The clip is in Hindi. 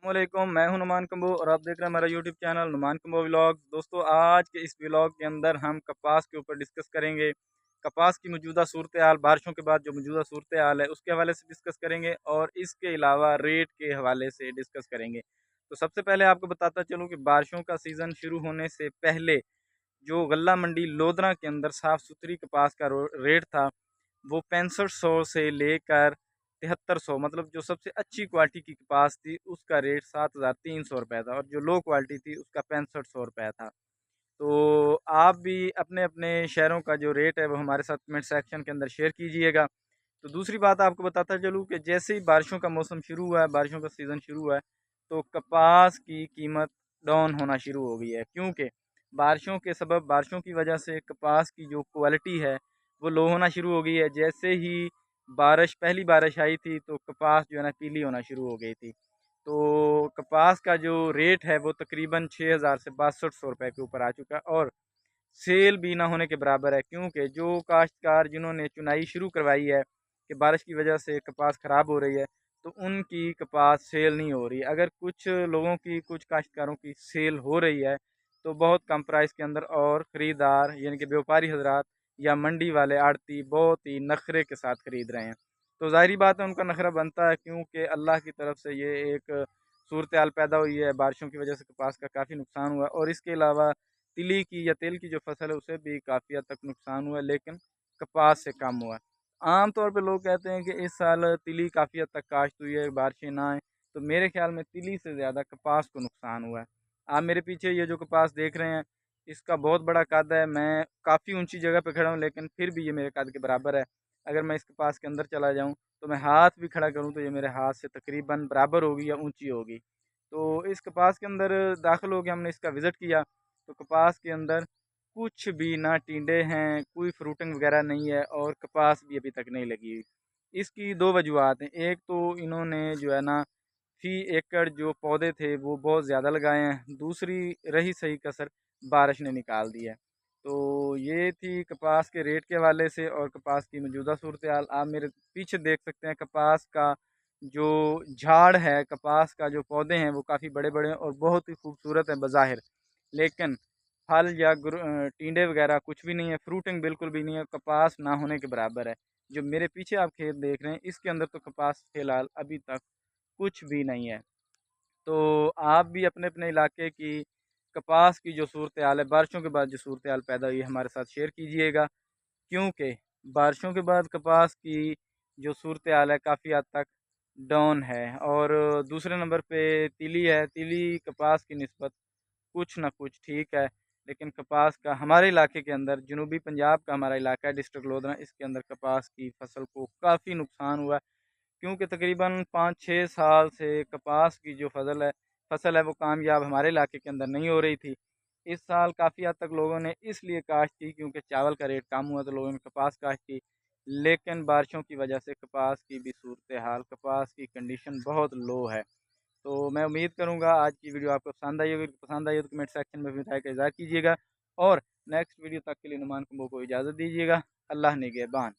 अस्सलामुअलैकुम, मैं हूं नुमान कम्बो और आप देख रहे हैं मेरा YouTube channel Numan combo vlogs. दोस्तों, आज के इस व्लॉग के अंदर हम कपास के ऊपर डिस्कस करेंगे। कपास की मौजूदा सूरत हाल, बारिशों के बाद जो मौजूदा सूरत हाल है उसके हवाले से डिस्कस करेंगे और इसके अलावा रेट के हवाले से डिस्कस करेंगे। तो सबसे पहले आपको बताता चलूँ कि बारिशों का सीज़न शुरू होने से पहले जो गल्ला मंडी लोधरा के अंदर साफ़ सुथरी कपास का रेट था, वो 6500 से लेकर 7300, मतलब जो सबसे अच्छी क्वालिटी की कपास थी उसका रेट 7300 रुपये था और जो लो क्वालिटी थी उसका 6500 रुपये था। तो आप भी अपने अपने शहरों का जो रेट है वो हमारे साथ कमेंट सेक्शन के अंदर शेयर कीजिएगा। तो दूसरी बात आपको बताता चलूँ कि जैसे ही बारिशों का मौसम शुरू हुआ है, बारिशों का सीज़न शुरू हुआ है, तो कपास की कीमत डाउन होना शुरू हो गई है, क्योंकि बारिशों के सबब, बारिशों की वजह से कपास की जो क्वालिटी है वो लो होना शुरू हो गई है। जैसे ही पहली बारिश आई थी तो कपास जो है ना पीली होना शुरू हो गई थी। तो कपास का जो रेट है वो तकरीबन 6000 से 6200 रुपये के ऊपर आ चुका है और सेल भी ना होने के बराबर है, क्योंकि जो काश्तकार जिन्होंने चुनाई शुरू करवाई है कि बारिश की वजह से कपास ख़राब हो रही है, तो उनकी कपास सेल नहीं हो रही। अगर कुछ लोगों की, कुछ काश्तकारों की सेल हो रही है तो बहुत कम प्राइस के अंदर, और ख़रीदार यानी कि व्यापारी हजरात या मंडी वाले आड़ती बहुत ही नखरे के साथ ख़रीद रहे हैं। तो ज़ाहिरी बात है उनका नखरा बनता है, क्योंकि अल्लाह की तरफ से ये एक सूरत हाल पैदा हुई है। बारिशों की वजह से कपास का काफ़ी नुकसान हुआ और इसके अलावा तिली की या तेल की जो फसल है उसे भी काफ़ी हद तक नुकसान हुआ है, लेकिन कपास से कम हुआ है। आम तौर पे लोग कहते हैं कि इस साल तिली काफ़ी हद तक काश्त हुई है, बारिशें ना आए, तो मेरे ख्याल में तिली से ज़्यादा कपास को नुकसान हुआ है। आप मेरे पीछे ये जो कपास देख रहे हैं, इसका बहुत बड़ा कद है। मैं काफ़ी ऊंची जगह पे खड़ा हूँ, लेकिन फिर भी ये मेरे कद के बराबर है। अगर मैं इस कपास के अंदर चला जाऊँ तो मैं हाथ भी खड़ा करूँ तो ये मेरे हाथ से तकरीबन बराबर होगी या ऊंची होगी। तो इस कपास के अंदर दाखिल हो गया, हमने इसका विज़िट किया, तो कपास के अंदर कुछ भी ना टिंडे हैं, कोई फ्रूटिंग वगैरह नहीं है और कपास भी अभी तक नहीं लगी हुई। इसकी दो वजूहत हैं। एक तो इन्होंने जो है ना फी एकड़ जो पौधे थे वो बहुत ज़्यादा लगाए हैं, दूसरी रही सही कसर बारिश ने निकाल दी है। तो ये थी कपास के रेट के हवाले से और कपास की मौजूदा सूरत हाल। आप मेरे पीछे देख सकते हैं कपास का जो झाड़ है, कपास का जो पौधे हैं वो काफ़ी बड़े बड़े हैं और बहुत ही खूबसूरत है बज़ाहिर, लेकिन फल या टींडे वगैरह कुछ भी नहीं है, फ्रूटिंग बिल्कुल भी नहीं है, कपास ना होने के बराबर है। जो मेरे पीछे आप खेत देख रहे हैं इसके अंदर तो कपास फ़िलहाल अभी तक कुछ भी नहीं है। तो आप भी अपने अपने इलाके की कपास की जो सूरत हाल है, बारिशों के बाद जो सूरत हाल पैदा हुई है, हमारे साथ शेयर कीजिएगा, क्योंकि बारिशों के बाद कपास की जो सूरत हाल है काफ़ी हद तक डाउन है। और दूसरे नंबर पे तिली है। तिली कपास की निस्बत कुछ ना कुछ ठीक है, लेकिन कपास का हमारे इलाके के अंदर, जनूबी पंजाब का हमारा इलाका है, डिस्ट्रिक्ट लोधरा, इसके अंदर कपास की फसल को काफ़ी नुकसान हुआ है, क्योंकि तकरीबन 5-6 साल से कपास की जो फसल है वो कामयाब हमारे इलाके के अंदर नहीं हो रही थी। इस साल काफ़ी हद तक लोगों ने इसलिए काश्त की क्योंकि चावल का रेट कम हुआ, तो लोगों ने कपास काश्त की, लेकिन बारिशों की वजह से कपास की भी सूरत हाल, कपास की कंडीशन बहुत लो है। तो मैं उम्मीद करूँगा आज की वीडियो आपको पसंद आई होगी। पसंद आई हो तो कमेंट सेक्शन में अपनी राय का इज़हार कीजिएगा और नेक्स्ट वीडियो तक के लिए नुमान कुंबो को इजाज़त दीजिएगा। अल्लाह निगहबान।